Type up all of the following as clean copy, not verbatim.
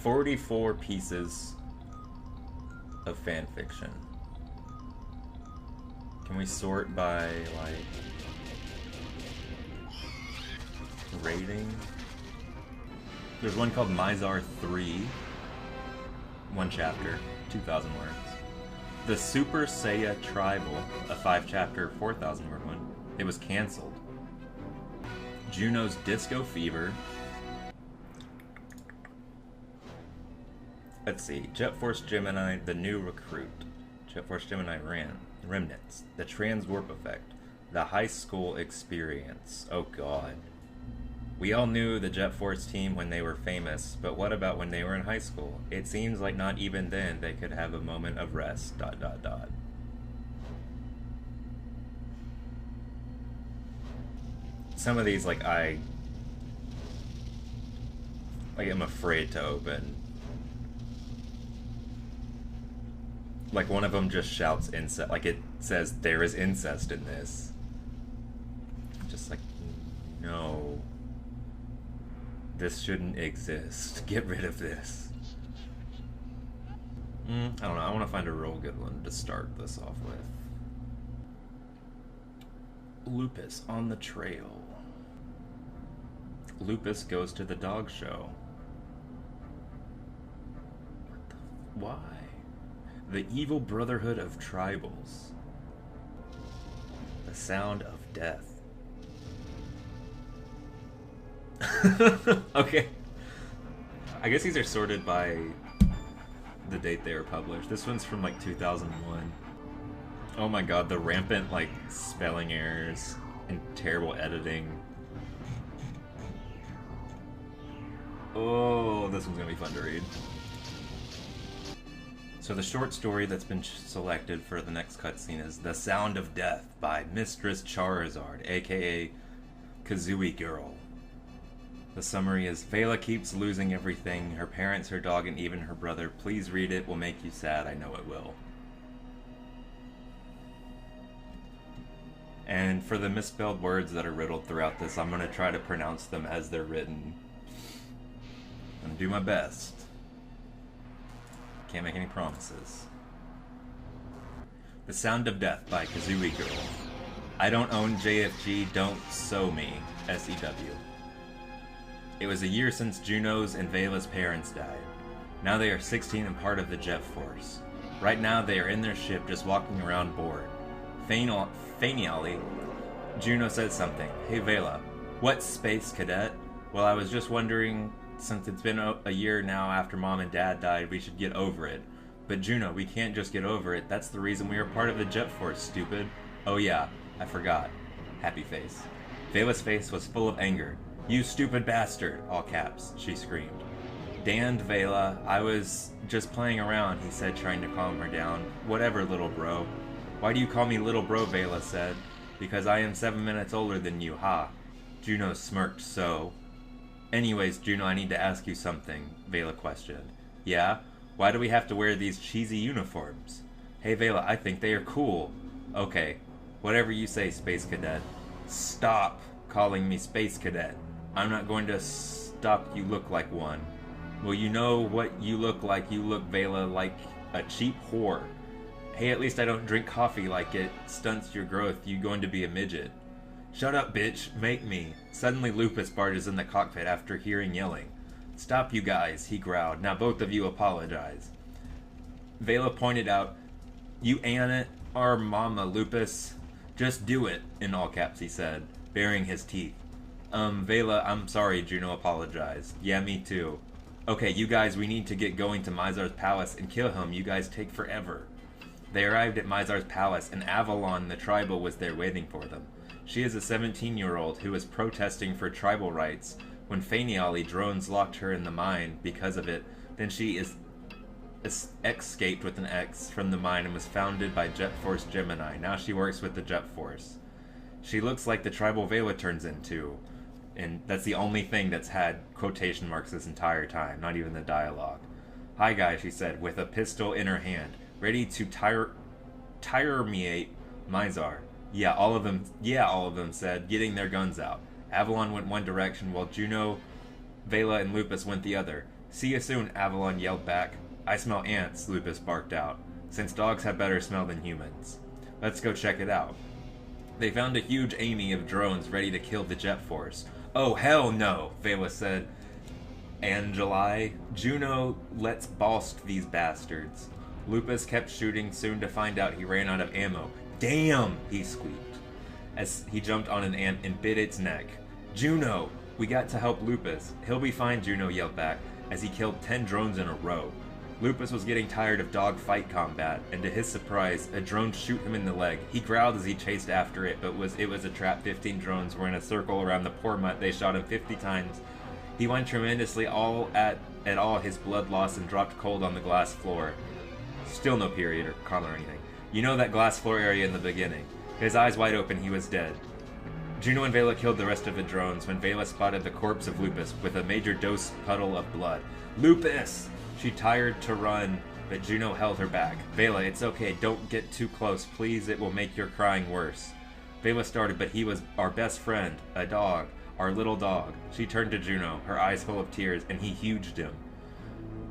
44 pieces of fan fiction. Can we sort by, like, rating? There's one called Mizar 3. One chapter, 2,000 words. The Super Saiya Tribal, a 5-chapter, 4,000 word one. It was cancelled. Juno's Disco Fever. Let's see. Jet Force Gemini, The New Recruit. Jet Force Gemini Remnants. The Transwarp Effect. The High School Experience. Oh god. We all knew the Jet Force team when they were famous, but what about when they were in high school? It seems like not even then they could have a moment of rest, ... Some of these, like, I am afraid to open. Like, one of them just shouts incest, like it says there is incest in this. Just like, no. This shouldn't exist. Get rid of this. I don't know, I want to find a real good one to start this off with. Lupus on the trail. Lupus goes to the dog show. Why? The Evil Brotherhood of Tribals. The Sound of Death. Okay. I guess these are sorted by the date they were published. This one's from like 2001. Oh my god, the rampant like spelling errors and terrible editing. Oh, this one's gonna be fun to read. So the short story that's been selected for the next cutscene is The Sound of Death by Mistress Charizard, aka Kazooie Girl. The summary is, Vela keeps losing everything, her parents, her dog, and even her brother. Please read it, will make you sad, I know it will. And for the misspelled words that are riddled throughout this, I'm going to try to pronounce them as they're written. I'm going to do my best. Can't make any promises. The Sound of Death by Kazooie Girl. I don't own JFG, don't sew me, SEW. It was a year since Juno's and Vela's parents died. Now they are 16 and part of the Jet Force. Right now they are in their ship just walking around bored. Fainally, Juno said something. Hey Vela, what, space cadet? Well, I was just wondering, since it's been a year now after Mom and Dad died, we should get over it. But Juno, we can't just get over it. That's the reason we are part of the Jet Force, stupid. Oh yeah, I forgot. Happy face. Vela's face was full of anger. You stupid bastard, all caps, she screamed. Damned Vela, I was just playing around, he said, trying to calm her down. Whatever, little bro. Why do you call me little bro, Vela said. Because I am 7 minutes older than you, ha. Juno smirked so. Anyways, Juno, I need to ask you something, Vela questioned. Yeah? Why do we have to wear these cheesy uniforms? Hey Vela, I think they are cool. Okay, whatever you say, Space Cadet. Stop calling me Space Cadet. I'm not going to stop you look like one. Well, you know what you look like. You look, Vela, like a cheap whore. Hey, at least I don't drink coffee like it stunts your growth. You going to be a midget. Shut up, bitch. Make me. Suddenly Lupus barges in the cockpit after hearing yelling. Stop, you guys, he growled. Now both of you apologize. Vela pointed out, you ain't our mama, Lupus. Just do it, in all caps he said, baring his teeth. Vela, I'm sorry, Juno apologized. Yeah, me too. Okay, you guys, we need to get going to Mizar's palace and kill him. You guys take forever. They arrived at Mizar's palace, and Avalon, the tribal, was there waiting for them. She is a 17-year-old who was protesting for tribal rights. When Fainali drones locked her in the mine because of it, then she escaped with an X from the mine and was founded by Jet Force Gemini. Now she works with the Jet Force. She looks like the tribal Vela turns into. And that's the only thing that's had quotation marks this entire time, not even the dialogue. Hi guys, she said, with a pistol in her hand, ready to tyremeate Mizar. Yeah, all of them said, getting their guns out. Avalon went one direction while Juno, Vela, and Lupus went the other. See you soon, Avalon yelled back. I smell ants, Lupus barked out, since dogs have better smell than humans. Let's go check it out. They found a huge army of drones ready to kill the jet force. Oh, hell no, Vela said. Angeli, Juno, let's bast these bastards. Lupus kept shooting, soon to find out he ran out of ammo. Damn, he squeaked, as he jumped on an ant and bit its neck. Juno, we got to help Lupus. He'll be fine, Juno yelled back, as he killed 10 drones in a row. Lupus was getting tired of dog-fight combat, and to his surprise, a drone shoot him in the leg. He growled as he chased after it, but it was a trap. 15 drones were in a circle around the poor mutt. They shot him 50 times. He whined tremendously at all his blood loss and dropped cold on the glass floor. Still no period or comma or anything. You know that glass floor area in the beginning. His eyes wide open, he was dead. Juno and Vela killed the rest of the drones when Vela spotted the corpse of Lupus with a major dose puddle of blood. Lupus! She tired to run, but Juno held her back. Vela, it's okay, don't get too close, please, it will make your crying worse. Vela started, but he was our best friend, a dog, our little dog. She turned to Juno, her eyes full of tears, and he huged him.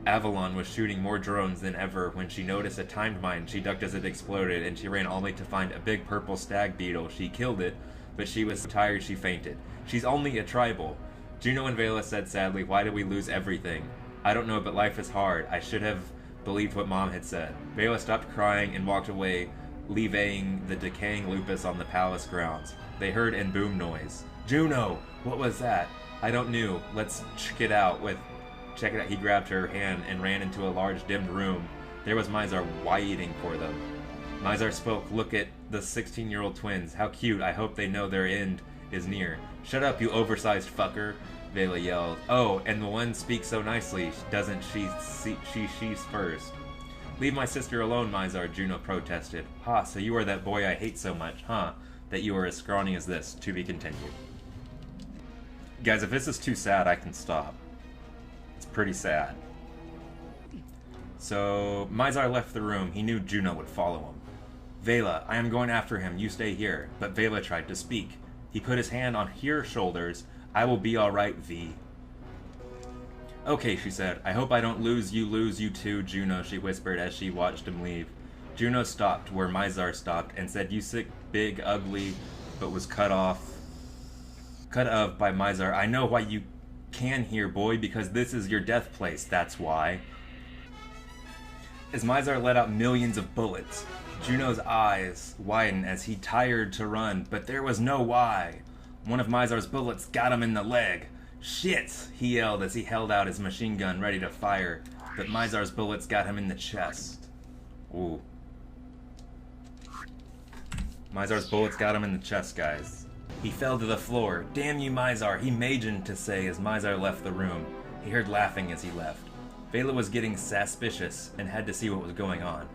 Avalon was shooting more drones than ever when she noticed a timed mine. She ducked as it exploded, and she ran only to find a big purple stag beetle. She killed it, but she was so tired she fainted. She's only a tribal. Juno and Vela said sadly, why did we lose everything? I don't know, but life is hard. I should have believed what Mom had said. Vela stopped crying and walked away, leaving the decaying Lupus on the palace grounds. They heard a boom noise. Juno! What was that? I don't know. Let's check it out. He grabbed her hand and ran into a large dimmed room. There was Mizar waiting for them. Mizar spoke. Look at the 16-year-old twins. How cute. I hope they know their end is near. Shut up, you oversized fucker, Vela yelled. Oh, and the one speaks so nicely, doesn't she? She's first. Leave my sister alone, Mizar, Juno protested. Ha, so you are that boy I hate so much, huh? That you are as scrawny as this. To be continued. Guys, if this is too sad, I can stop. It's pretty sad. So, Mizar left the room. He knew Juno would follow him. Vela, I am going after him. You stay here. But Vela tried to speak. He put his hand on her shoulders. I will be alright, V. Okay, she said. I hope I don't lose you too, Juno, she whispered as she watched him leave. Juno stopped where Mizar stopped and said, you sick, big, ugly, but was cut of by Mizar. I know why you can here, boy, because this is your death place, that's why. As Mizar let out millions of bullets, Juno's eyes widened as he tired to run, but there was no why. One of Mizar's bullets got him in the leg. Shit, he yelled as he held out his machine gun ready to fire, but Mizar's bullets got him in the chest. Ooh. Mizar's bullets got him in the chest, guys. He fell to the floor. Damn you, Mizar, he imagined to say as Mizar left the room. He heard laughing as he left. Vela was getting suspicious and had to see what was going on.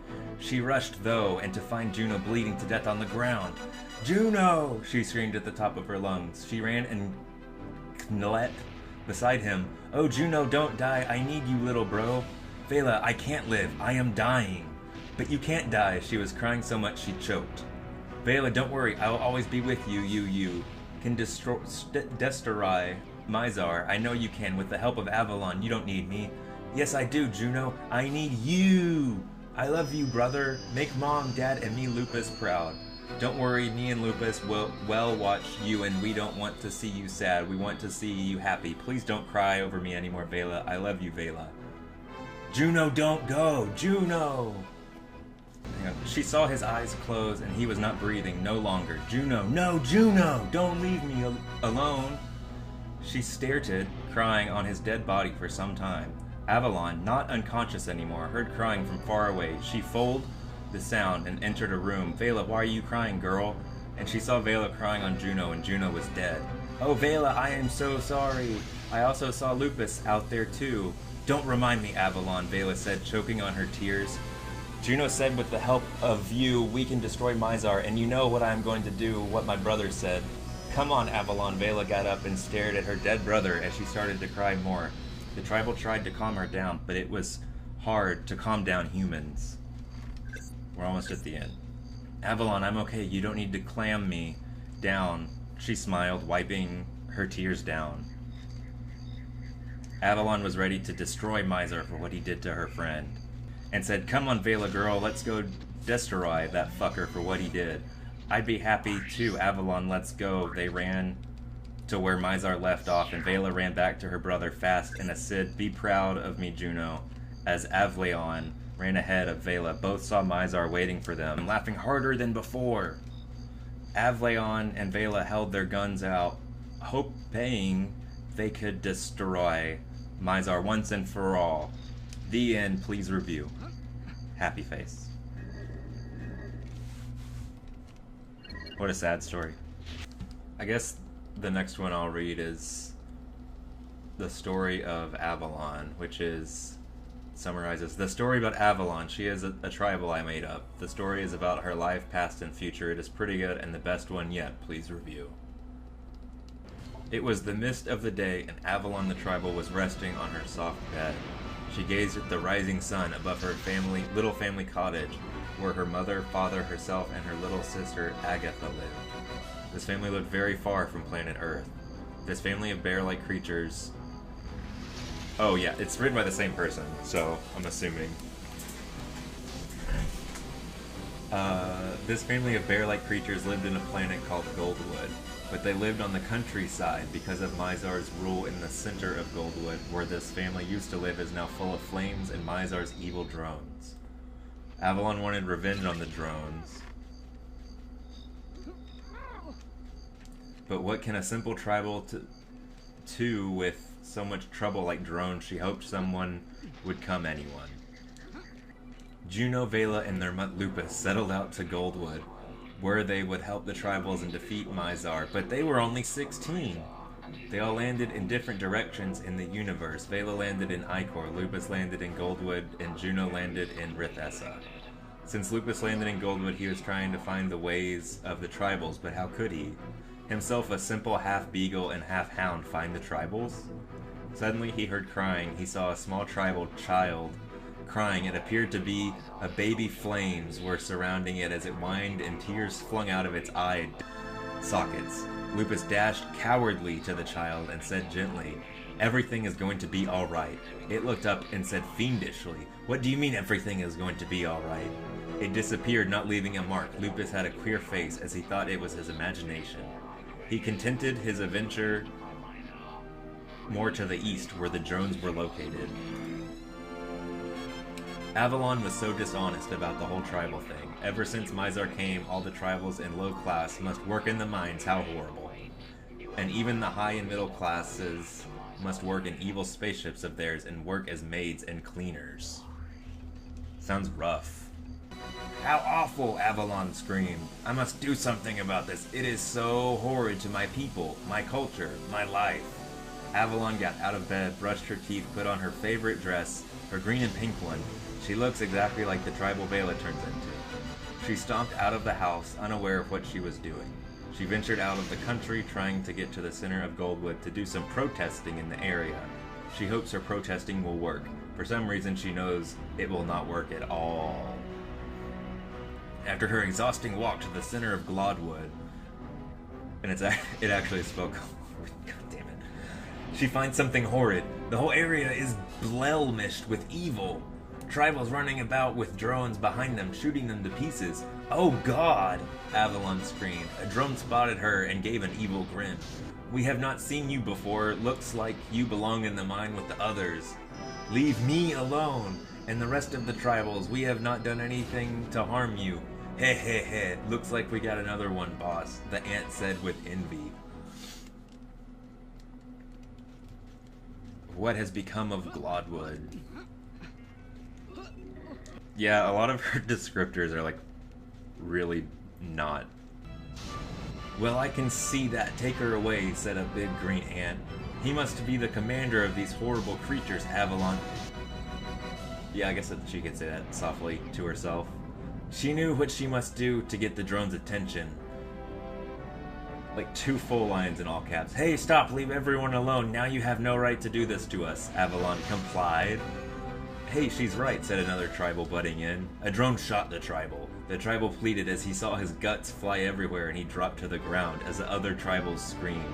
She rushed, though, and to find Juno bleeding to death on the ground. Juno! She screamed at the top of her lungs. She ran and knelt beside him. Oh, Juno, don't die. I need you, little bro. Vela, I can't live. I am dying. But you can't die. She was crying so much she choked. Vela, don't worry. I will always be with you. You can destroy Mizar. I know you can. With the help of Avalon, you don't need me. Yes, I do, Juno. I need you. I love you, brother. Make Mom, Dad, and me, Lupus, proud. Don't worry, me and Lupus will watch you, and we don't want to see you sad. We want to see you happy. Please don't cry over me anymore, Vela. I love you, Vela. Juno, don't go. Juno! She saw his eyes close, and he was not breathing no longer. Juno, no, Juno! Don't leave me alone. She stared, crying on his dead body for some time. Avalon, not unconscious anymore, heard crying from far away. She followed the sound and entered a room. Vela, why are you crying, girl? And she saw Vela crying on Juno, and Juno was dead. Oh, Vela, I am so sorry. I also saw Lupus out there, too. Don't remind me, Avalon, Vela said, choking on her tears. Juno said, with the help of you, we can destroy Mizar, and you know what I am going to do, what my brother said. Come on, Avalon. Vela got up and stared at her dead brother as she started to cry more. The tribal tried to calm her down, but it was hard to calm down humans. We're almost at the end. Avalon, I'm okay. You don't need to clam me down. She smiled, wiping her tears down. Avalon was ready to destroy Mizar for what he did to her friend, and said, "Come on, Vela girl, let's go destroy that fucker for what he did." "I'd be happy too, Avalon, let's go." They ran to where Mizar left off, and Vela ran back to her brother fast and said, "Be proud of me, Juno," as Avleon ran ahead of Vela. Both saw Mizar waiting for them, laughing harder than before. Avleon and Vela held their guns out, hoping they could destroy Mizar once and for all. The end. Please review. Happy face. What a sad story. I guess the next one I'll read is the story of Avalon, which summarizes the story about Avalon. She is a tribal I made up. The story is about her life, past, and future. It is pretty good and the best one yet. Please review. It was the mist of the day, and Avalon the tribal was resting on her soft bed. She gazed at the rising sun above her little family cottage, where her mother, father, herself, and her little sister Agatha lived. This family lived very far from planet Earth. This family of bear-like creatures... Oh yeah, it's written by the same person, so I'm assuming. This family of bear-like creatures lived in a planet called Goldwood, but they lived on the countryside because of Mizar's rule in the center of Goldwood, where this family used to live is now full of flames and Mizar's evil drones. Avalon wanted revenge on the drones. But what can a simple tribal do with so much trouble like drones? She hoped someone would come, anyone. Juno, Vela, and their mutt Lupus settled out to Goldwood, where they would help the tribals and defeat Mizar, but they were only 16. They all landed in different directions in the universe. Vela landed in Icor, Lupus landed in Goldwood, and Juno landed in Rithessa. Since Lupus landed in Goldwood, he was trying to find the ways of the tribals, but how could he? Himself a simple half-beagle and half-hound find the tribals? Suddenly he heard crying. He saw a small tribal child crying. It appeared to be a baby. Flames were surrounding it as it whined and tears flung out of its eye sockets. Lupus dashed cowardly to the child and said gently, "Everything is going to be all right." It looked up and said fiendishly, "What do you mean everything is going to be all right?" It disappeared, not leaving a mark. Lupus had a queer face as he thought it was his imagination. He continued his adventure more to the east, where the drones were located. Avalon was so dishonest about the whole tribal thing. Ever since Mizar came, all the tribals in low class must work in the mines. How horrible. And even the high and middle classes must work in evil spaceships of theirs and work as maids and cleaners. Sounds rough. "How awful!" Avalon screamed. "I must do something about this. It is so horrid to my people, my culture, my life." Avalon got out of bed, brushed her teeth, put on her favorite dress, her green and pink one. She looks exactly like the tribal Vela turns into. She stomped out of the house, unaware of what she was doing. She ventured out of the country, trying to get to the center of Goldwood to do some protesting in the area. She hopes her protesting will work. For some reason, she knows it will not work at all. After her exhausting walk to the center of Glodwood, and it actually spoke. God damn it. She finds something horrid. The whole area is blemished with evil. Tribals running about with drones behind them, shooting them to pieces. "Oh God!" Avalon screamed. A drone spotted her and gave an evil grin. "We have not seen you before. Looks like you belong in the mine with the others. Leave me alone and the rest of the tribals. We have not done anything to harm you. Heh heh heh. Looks like we got another one, boss," the ant said with envy. What has become of Glodwood? Yeah, a lot of her descriptors are like really not. "Well, I can see that. Take her away," said a big green ant. "He must be the commander of these horrible creatures, Avalon." Yeah, I guess that she could say that softly to herself. She knew what she must do to get the drone's attention. Like 2 full lines in all caps. "Hey, stop, leave everyone alone. Now you have no right to do this to us." Avalon complied. "Hey, she's right," said another tribal butting in. A drone shot the tribal. The tribal pleaded as he saw his guts fly everywhere and he dropped to the ground as the other tribals screamed.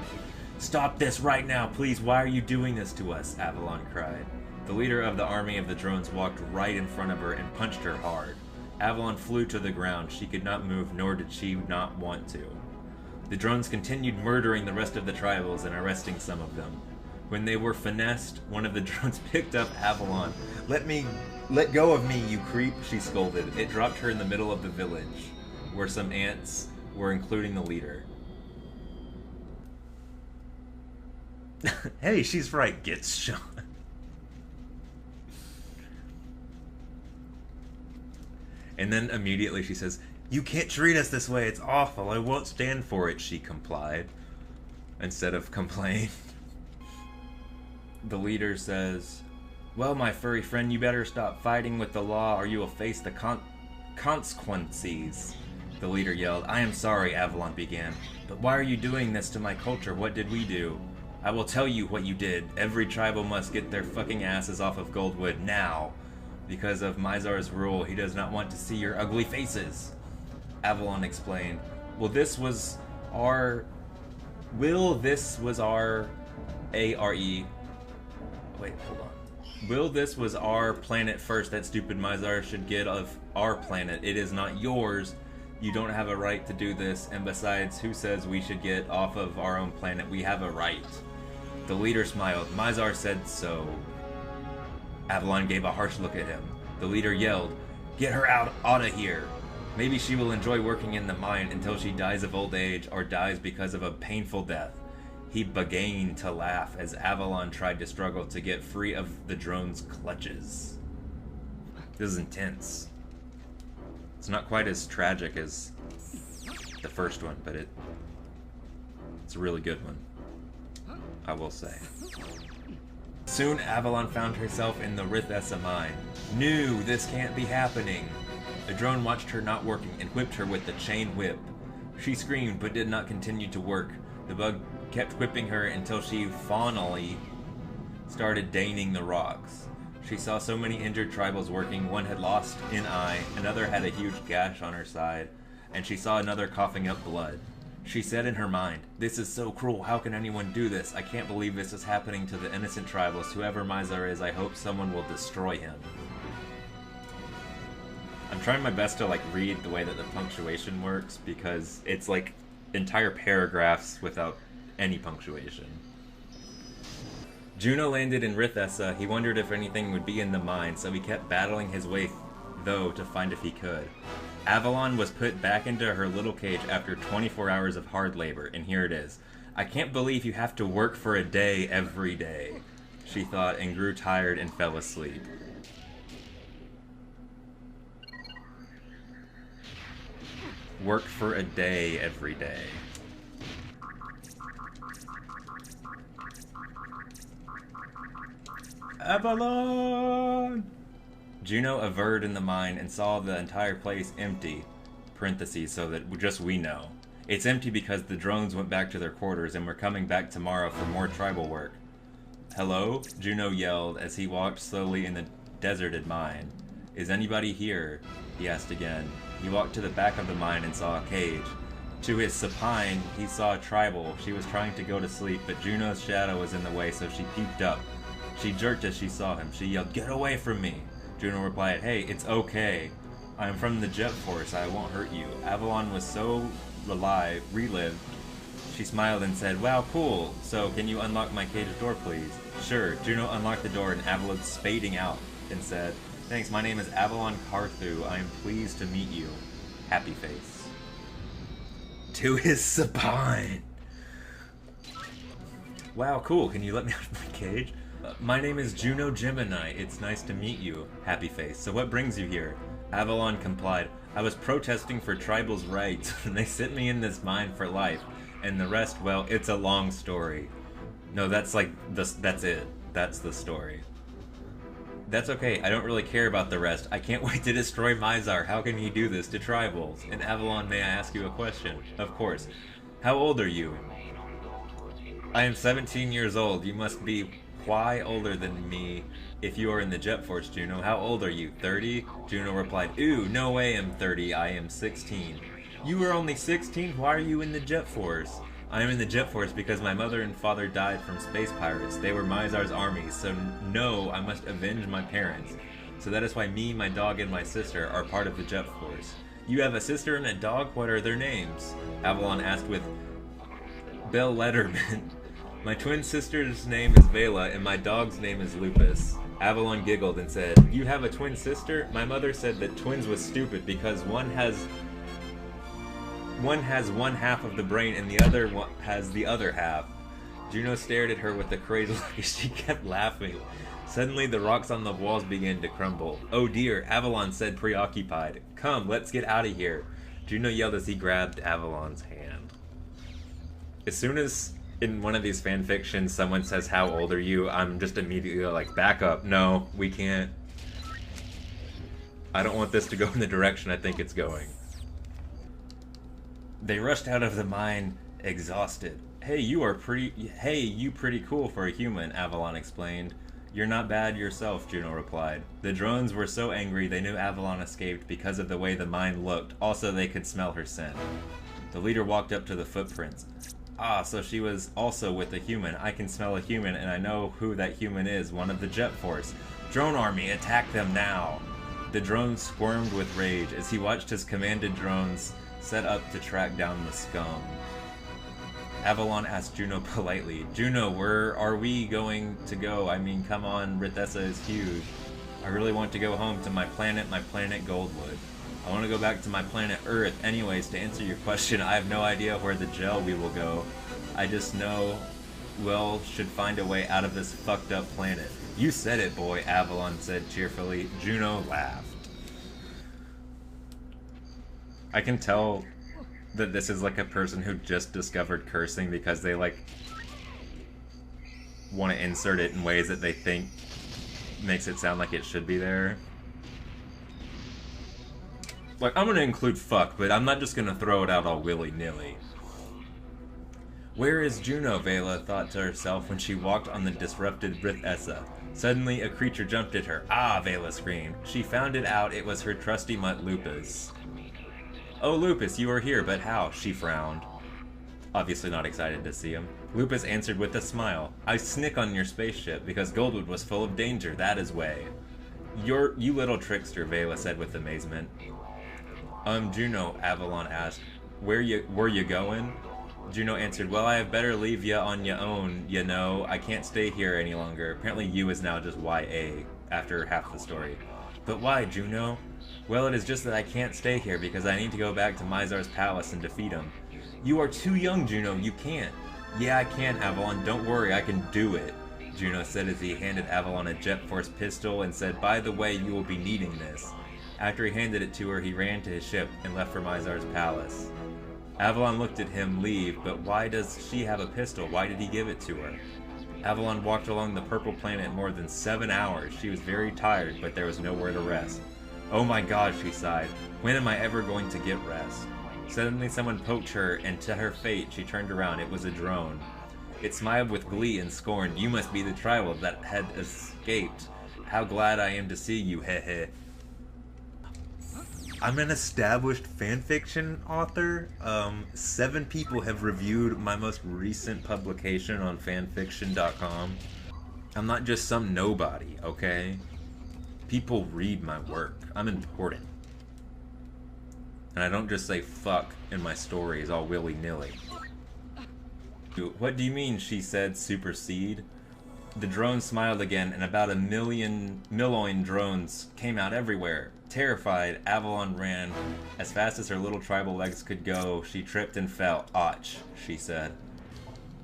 Stop this right now, please. Why are you doing this to us? Avalon cried. The leader of the army of the drones walked right in front of her and punched her hard. Avalon flew to the ground. She could not move, nor did she not want to. The drones continued murdering the rest of the tribals and arresting some of them. When they were finessed, one of the drones picked up Avalon. Let go of me, you creep, she scolded. It dropped her in the middle of the village, where some ants were, including the leader. Hey, she's right, gets shot. And then immediately she says, "You can't treat us this way, it's awful, I won't stand for it," she complied, instead of complain. The leader says, "Well, my furry friend, you better stop fighting with the law or you will face the consequences." The leader yelled. "I am sorry," Avalon began, "but why are you doing this to my culture? What did we do?" "I will tell you what you did. Every tribal must get their fucking asses off of Goldwood now. Because of Mizar's rule, he does not want to see your ugly faces." Avalon explained, This was our planet first that stupid Mizar should get of our planet. It is not yours. You don't have a right to do this, and besides, who says we should get off of our own planet? We have a right. The leader smiled. Mizar said so. Avalon gave a harsh look at him. The leader yelled, "Get her out of here. Maybe she will enjoy working in the mine until she dies of old age or dies because of a painful death." He began to laugh as Avalon tried to struggle to get free of the drone's clutches. This is intense. It's not quite as tragic as the first one, but it's a really good one, I will say. Soon Avalon found herself in the Rithessa mine. "No, this can't be happening." The drone watched her not working and whipped her with the chain whip. She screamed but did not continue to work. The bug kept whipping her until she finally started deining the rocks. She saw so many injured tribals working. One had lost an eye, another had a huge gash on her side, and she saw another coughing up blood. She said in her mind, "This is so cruel, how can anyone do this? I can't believe this is happening to the innocent tribals. Whoever Mizar is, I hope someone will destroy him." I'm trying my best to read the way that the punctuation works, because it's entire paragraphs without any punctuation. Juno landed in Rithessa. He wondered if anything would be in the mine, so he kept battling his way though to find if he could. Avalon was put back into her little cage after 24 hours of hard labor, and here it is. "I can't believe you have to work for a day every day," she thought, and grew tired and fell asleep. Work for a day every day. Avalon! Juno averred in the mine and saw the entire place empty, parentheses, so that just we know. It's empty because the drones went back to their quarters and were coming back tomorrow for more tribal work. "Hello?" Juno yelled as he walked slowly in the deserted mine. "Is anybody here?" he asked again. He walked to the back of the mine and saw a cage. To his supine, he saw a tribal. She was trying to go to sleep, but Juno's shadow was in the way, so she peeped up. She jerked as she saw him. She yelled, "Get away from me!" Juno replied, "Hey, it's okay. I am from the Jet Force. I won't hurt you." Avalon was so relived. She smiled and said, "Wow, cool. So, can you unlock my cage door, please?" "Sure." Juno unlocked the door and Avalon spading out and said, "Thanks, my name is Avalon Carthu. I am pleased to meet you." Happy face. To his supine. "Wow, cool. Can you let me out of my cage?" "My name is Juno Gemini. It's nice to meet you." Happy face. "So what brings you here?" Avalon complied. "I was protesting for tribals' rights, and they sent me in this mine for life. And the rest, well, it's a long story." No, that's it. That's the story. "That's okay. I don't really care about the rest. I can't wait to destroy Mizar. How can he do this to tribals?" "And Avalon, may I ask you a question?" "Of course." "How old are you?" "I am 17 years old. You must be why older than me if you are in the Jet Force, Juno. How old are you? 30? Juno replied, "Ooh, no way I'm 30. I am 16. "You are only 16? Why are you in the Jet Force?" I am in the Jet Force because my mother and father died from space pirates. They were Mizar's army, so no, I must avenge my parents. So that is why me, my dog, and my sister are part of the Jet Force. You have a sister and a dog? What are their names? Avalon asked with Letterman. My twin sister's name is Vela, and my dog's name is Lupus. Avalon giggled and said, You have a twin sister? My mother said that twins was stupid because one has one half of the brain and the other one has the other half. Juno stared at her with a crazy look as she kept laughing. Suddenly the rocks on the walls began to crumble. Oh dear, Avalon said preoccupied. Come, let's get out of here. Juno yelled as he grabbed Avalon's hand. As soon as in one of these fanfictions someone says, how old are you? I'm just immediately like, back up. No, we can't. I don't want this to go in the direction I think it's going. They rushed out of the mine, exhausted. Hey, you pretty cool for a human, Avalon explained. You're not bad yourself, Juno replied. The drones were so angry they knew Avalon escaped because of the way the mine looked. Also, they could smell her scent. The leader walked up to the footprints. Ah, so she was also with a human. I can smell a human, and I know who that human is, one of the Jet Force. Drone army, attack them now! The drone squirmed with rage as he watched his commanded drones set up to track down the scum. Avalon asked Juno politely, Juno, where are we going to go? I mean, come on, Rithessa is huge. I really want to go home to my planet Goldwood. I want to go back to my planet Earth. Anyways, to answer your question, I have no idea where the gel we will go. I just know Will should find a way out of this fucked up planet. You said it, boy, Avalon said cheerfully. Juno laughed. I can tell that this is like a person who just discovered cursing because they like want to insert it in ways that they think makes it sound like it should be there. Like, I'm gonna include fuck, but I'm not just gonna throw it out all willy-nilly. Where is Juno? Vela thought to herself when she walked on the disrupted Rithessa. Suddenly, a creature jumped at her. Ah, Vela screamed. She found it out. It was her trusty mutt Lupus. Oh, Lupus, you are here, but how? She frowned. Obviously not excited to see him. Lupus answered with a smile. I snick on your spaceship because Goldwood was full of danger, that is way. You little trickster, Vela said with amazement. Juno, Avalon asked, were you going? Juno answered, well, I have better leave ya on ya own, you know. I can't stay here any longer. Apparently you is now just YA after half the story. But why, Juno? Well, it is just that I can't stay here because I need to go back to Mizar's palace and defeat him. You are too young, Juno. You can't. Yeah, I can, Avalon. Don't worry, I can do it, Juno said as he handed Avalon a Jet Force pistol and said, by the way, you will be needing this. After he handed it to her, he ran to his ship and left for Mizar's palace. Avalon looked at him leave, but why does she have a pistol? Why did he give it to her? Avalon walked along the purple planet more than 7 hours. She was very tired, but there was nowhere to rest. Oh my god, she sighed. When am I ever going to get rest? Suddenly someone poked her, and to her fate, she turned around. It was a drone. It smiled with glee and scorn. You must be the tribal that had escaped. How glad I am to see you, heh. I'm an established fanfiction author. 7 people have reviewed my most recent publication on fanfiction.com. I'm not just some nobody, okay? People read my work. I'm important. And I don't just say fuck in my stories all willy-nilly. What do you mean, she said, supersede? The drone smiled again, and about 1 million drones came out everywhere. Terrified, Avalon ran. As fast as her little tribal legs could go, she tripped and fell. Och, she said.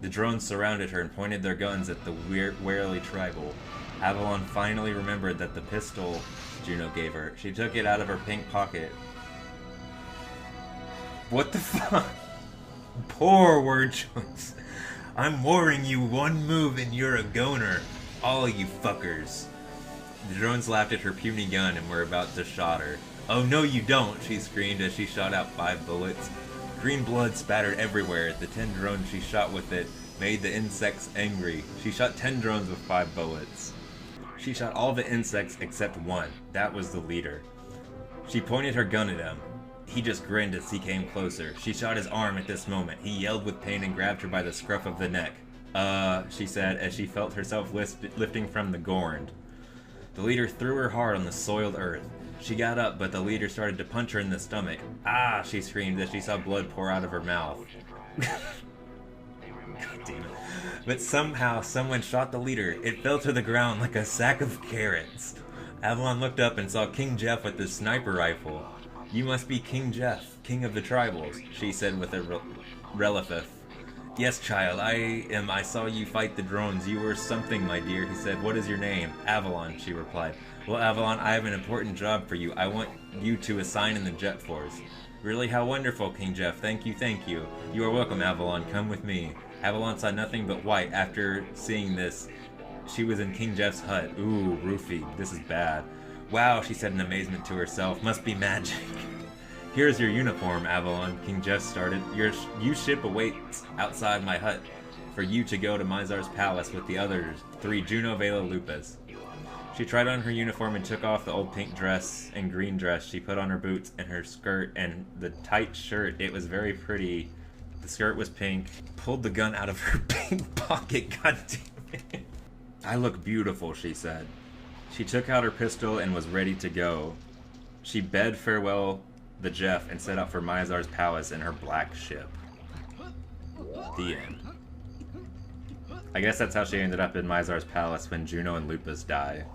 The drones surrounded her and pointed their guns at the warily tribal. Avalon finally remembered that the pistol Juno gave her. She took it out of her pink pocket. What the fuck? Poor word choice. I'm warning you, one move and you're a goner. All you fuckers. The drones laughed at her puny gun and were about to shot her. Oh no you don't, she screamed as she shot out 5 bullets. Green blood spattered everywhere. The 10 drones she shot with it made the insects angry. She shot 10 drones with 5 bullets. She shot all the insects except one. That was the leader. She pointed her gun at him. He just grinned as he came closer. She shot his arm at this moment. He yelled with pain and grabbed her by the scruff of the neck. She said as she felt herself lifting from the ground. The leader threw her hard on the soiled earth. She got up, but the leader started to punch her in the stomach. Ah, she screamed as she saw blood pour out of her mouth. God damn it. But somehow, someone shot the leader. It fell to the ground like a sack of carrots. Avalon looked up and saw King Jeff with his sniper rifle. You must be King Jeff, king of the tribals, she said with a relevant. Yes, child, I am. I saw you fight the drones. You were something, my dear, he said. What is your name? Avalon, she replied. Well, Avalon, I have an important job for you. I want you to assign in the jet force. Really? How wonderful, King Jeff. Thank you, thank you. You are welcome, Avalon. Come with me. Avalon saw nothing but white. After seeing this, she was in King Jeff's hut. Ooh, roofie. This is bad. Wow, she said in amazement to herself. Must be magic. Here's your uniform, Avalon. King Jeff started. Your ship awaits outside my hut for you to go to Mizar's palace with the others, 3 Juno, Vela, Lupus. She tried on her uniform and took off the old pink dress and green dress. She put on her boots and her skirt and the tight shirt. It was very pretty. The skirt was pink. Pulled the gun out of her pink pocket. God damn it. I look beautiful, she said. She took out her pistol and was ready to go. She bade farewell the Jeff and set out for Mizar's palace in her black ship. The end. I guess that's how she ended up in Mizar's palace when Juno and Lupus die.